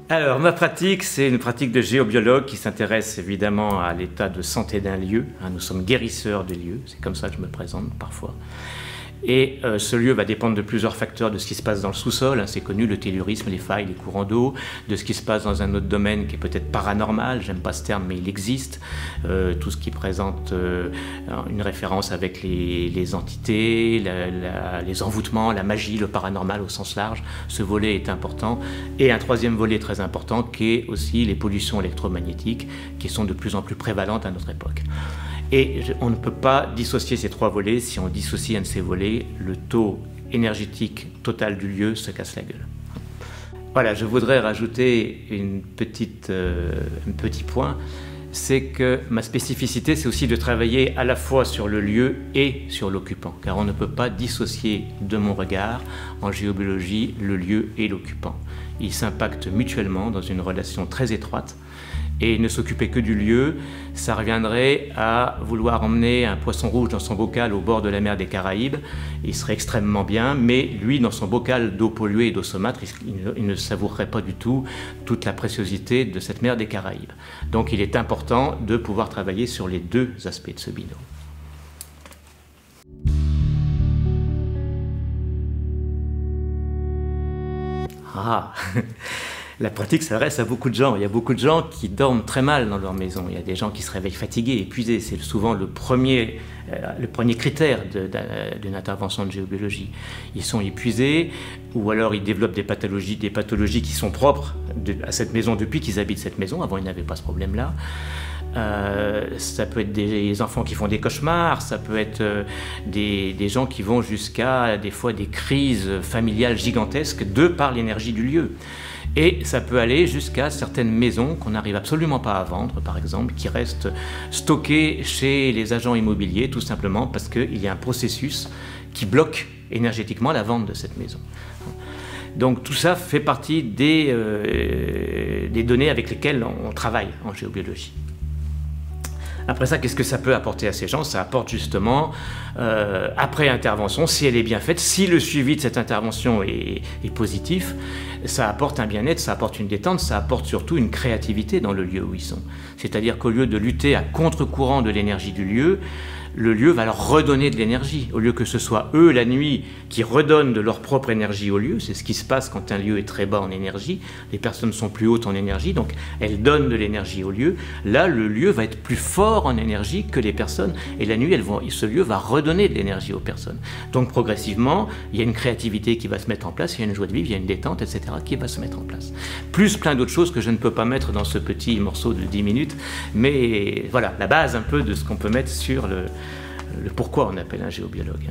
Alors, ma pratique, c'est une pratique de géobiologue qui s'intéresse évidemment à l'état de santé d'un lieu. Nous sommes guérisseurs de lieux, c'est comme ça que je me présente parfois. Et ce lieu va dépendre de plusieurs facteurs, de ce qui se passe dans le sous-sol, c'est connu, le tellurisme, les failles, les courants d'eau, de ce qui se passe dans un autre domaine qui est peut-être paranormal, j'aime pas ce terme mais il existe, tout ce qui présente une référence avec les entités, les envoûtements, la magie, le paranormal au sens large, ce volet est important. Et un troisième volet très important qui est aussi les pollutions électromagnétiques qui sont de plus en plus prévalentes à notre époque. Et on ne peut pas dissocier ces trois volets. Si on dissocie un de ces volets, le taux énergétique total du lieu se casse la gueule. Voilà, je voudrais rajouter un petit point, c'est que ma spécificité, c'est aussi de travailler à la fois sur le lieu et sur l'occupant, car on ne peut pas dissocier de mon regard, en géobiologie, le lieu et l'occupant. Ils s'impactent mutuellement dans une relation très étroite. Et ne s'occuper que du lieu, ça reviendrait à vouloir emmener un poisson rouge dans son bocal au bord de la mer des Caraïbes. Il serait extrêmement bien, mais lui, dans son bocal d'eau polluée et d'eau saumâtre, il ne savourerait pas du tout toute la préciosité de cette mer des Caraïbes. Donc il est important de pouvoir travailler sur les deux aspects de ce binôme. Ah. La pratique s'adresse à beaucoup de gens. Il y a beaucoup de gens qui dorment très mal dans leur maison. Il y a des gens qui se réveillent fatigués, épuisés. C'est souvent le premier critère d'une intervention de géobiologie. Ils sont épuisés ou alors ils développent des pathologies qui sont propres à cette maison depuis qu'ils habitent cette maison. Avant, ils n'avaient pas ce problème-là. Ça peut être des enfants qui font des cauchemars, ça peut être des gens qui vont jusqu'à des fois des crises familiales gigantesques de par l'énergie du lieu. Et ça peut aller jusqu'à certaines maisons qu'on n'arrive absolument pas à vendre, par exemple, qui restent stockées chez les agents immobiliers, tout simplement parce qu'il y a un processus qui bloque énergétiquement la vente de cette maison. Donc tout ça fait partie des données avec lesquelles on travaille en géobiologie. Après ça, qu'est-ce que ça peut apporter à ces gens? Ça apporte justement, après intervention, si elle est bien faite, si le suivi de cette intervention est positif, ça apporte un bien-être, ça apporte une détente, ça apporte surtout une créativité dans le lieu où ils sont. C'est-à-dire qu'au lieu de lutter à contre-courant de l'énergie du lieu, le lieu va leur redonner de l'énergie. Au lieu que ce soit eux, la nuit, qui redonnent de leur propre énergie au lieu, c'est ce qui se passe quand un lieu est très bas en énergie, les personnes sont plus hautes en énergie, donc elles donnent de l'énergie au lieu. Là, le lieu va être plus fort en énergie que les personnes, et la nuit, ce lieu va redonner de l'énergie aux personnes. Donc progressivement, il y a une créativité qui va se mettre en place, il y a une joie de vivre, il y a une détente, etc., qui va se mettre en place. Plus plein d'autres choses que je ne peux pas mettre dans ce petit morceau de 10 minutes, mais voilà, la base un peu de ce qu'on peut mettre sur le pourquoi on appelle un géobiologue.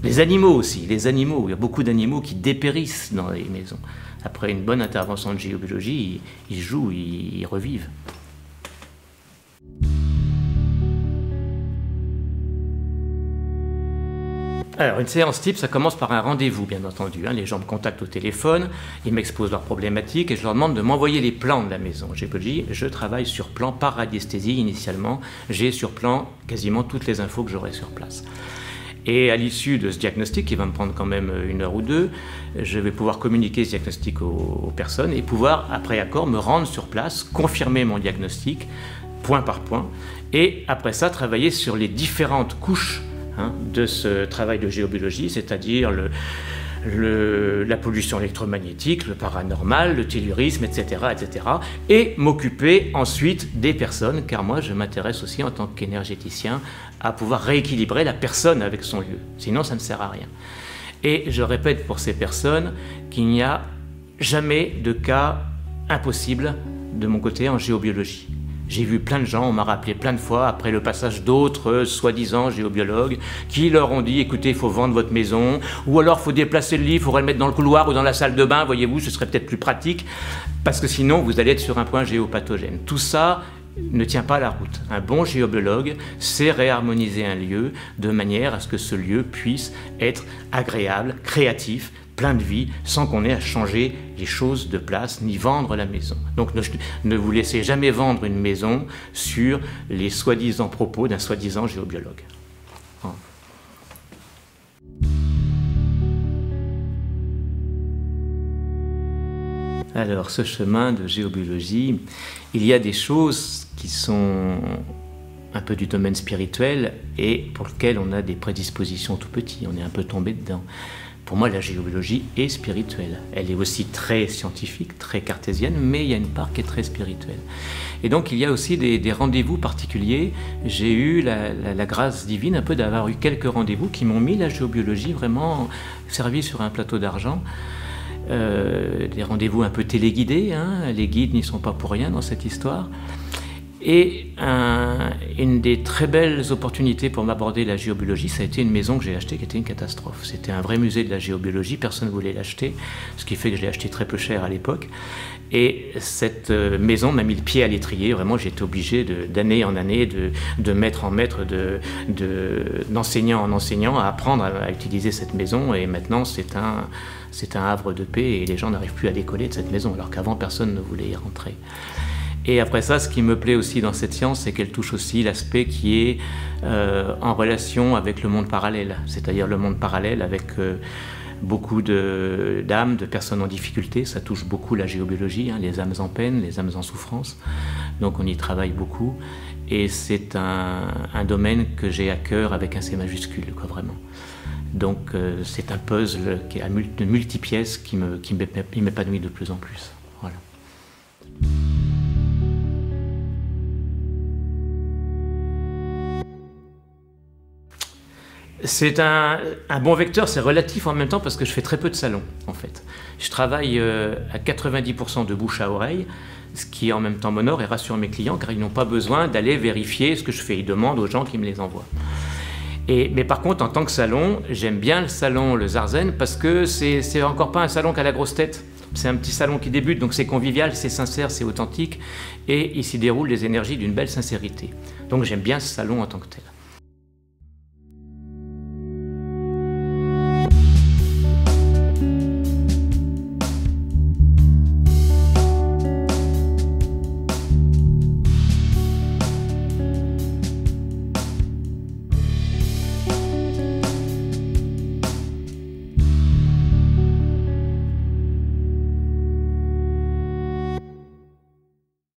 Les animaux aussi, il y a beaucoup d'animaux qui dépérissent dans les maisons. Après une bonne intervention de géobiologie, ils jouent, ils revivent. Alors, une séance type, ça commence par un rendez-vous, bien entendu. Les gens me contactent au téléphone, ils m'exposent leurs problématiques et je leur demande de m'envoyer les plans de la maison. Je travaille sur plan par radiesthésie initialement. J'ai sur plan quasiment toutes les infos que j'aurai sur place. Et à l'issue de ce diagnostic, qui va me prendre quand même 1 heure ou 2, je vais pouvoir communiquer ce diagnostic aux personnes et pouvoir, après accord, me rendre sur place, confirmer mon diagnostic, point par point, et après ça, travailler sur les différentes couches de ce travail de géobiologie, c'est-à-dire la pollution électromagnétique, le paranormal, le tellurisme, etc., etc., et m'occuper ensuite des personnes, car moi je m'intéresse aussi en tant qu'énergéticien à pouvoir rééquilibrer la personne avec son lieu, sinon ça ne sert à rien. Et je répète pour ces personnes qu'il n'y a jamais de cas impossible de mon côté en géobiologie. J'ai vu plein de gens, on m'a rappelé plein de fois, après le passage d'autres soi-disant géobiologues, qui leur ont dit, écoutez, il faut vendre votre maison, ou alors il faut déplacer le lit, il faudrait le mettre dans le couloir ou dans la salle de bain, voyez-vous, ce serait peut-être plus pratique, parce que sinon, vous allez être sur un point géopathogène. Tout ça ne tient pas la route. Un bon géobiologue sait réharmoniser un lieu de manière à ce que ce lieu puisse être agréable, créatif, plein de vie, sans qu'on ait à changer les choses de place, ni vendre la maison. Donc ne vous laissez jamais vendre une maison sur les soi-disant propos d'un soi-disant géobiologue. Alors, ce chemin de géobiologie, il y a des choses qui sont un peu du domaine spirituel et pour lequel on a des prédispositions tout petit, on est un peu tombé dedans. Pour moi, la géobiologie est spirituelle. Elle est aussi très scientifique, très cartésienne, mais il y a une part qui est très spirituelle. Et donc, il y a aussi des rendez-vous particuliers. J'ai eu la grâce divine un peu d'avoir eu quelques rendez-vous qui m'ont mis la géobiologie vraiment servie sur un plateau d'argent. Des rendez-vous un peu téléguidés, hein. Les guides n'y sont pas pour rien dans cette histoire. Et une des très belles opportunités pour m'aborder la géobiologie, ça a été une maison que j'ai achetée qui était une catastrophe. C'était un vrai musée de la géobiologie, personne ne voulait l'acheter, ce qui fait que je l'ai acheté très peu cher à l'époque. Et cette maison m'a mis le pied à l'étrier, vraiment j'ai été obligé d'année en année, de maître en maître, d'enseignant en enseignant, à apprendre à utiliser cette maison. Et maintenant c'est un havre de paix et les gens n'arrivent plus à décoller de cette maison, alors qu'avant personne ne voulait y rentrer. Et après ça, ce qui me plaît aussi dans cette science, c'est qu'elle touche aussi l'aspect qui est en relation avec le monde parallèle, c'est-à-dire le monde parallèle avec beaucoup d'âmes, de personnes en difficulté. Ça touche beaucoup la géobiologie, hein, les âmes en peine, les âmes en souffrance. Donc on y travaille beaucoup. Et c'est un domaine que j'ai à cœur avec un C majuscule, quoi, vraiment. Donc c'est un puzzle qui est à multi-pièces qui m'épanouit de plus en plus. Voilà. C'est un bon vecteur, c'est relatif en même temps parce que je fais très peu de salons en fait. Je travaille à 90% de bouche à oreille, ce qui en même temps m'honore et rassure mes clients car ils n'ont pas besoin d'aller vérifier ce que je fais, ils demandent aux gens qui me les envoient. Mais par contre, en tant que salon, j'aime bien le salon Le Zarzhen parce que c'est encore pas un salon qu'à la grosse tête. C'est un petit salon qui débute, donc c'est convivial, c'est sincère, c'est authentique et il s'y déroule les énergies d'une belle sincérité. Donc j'aime bien ce salon en tant que tel.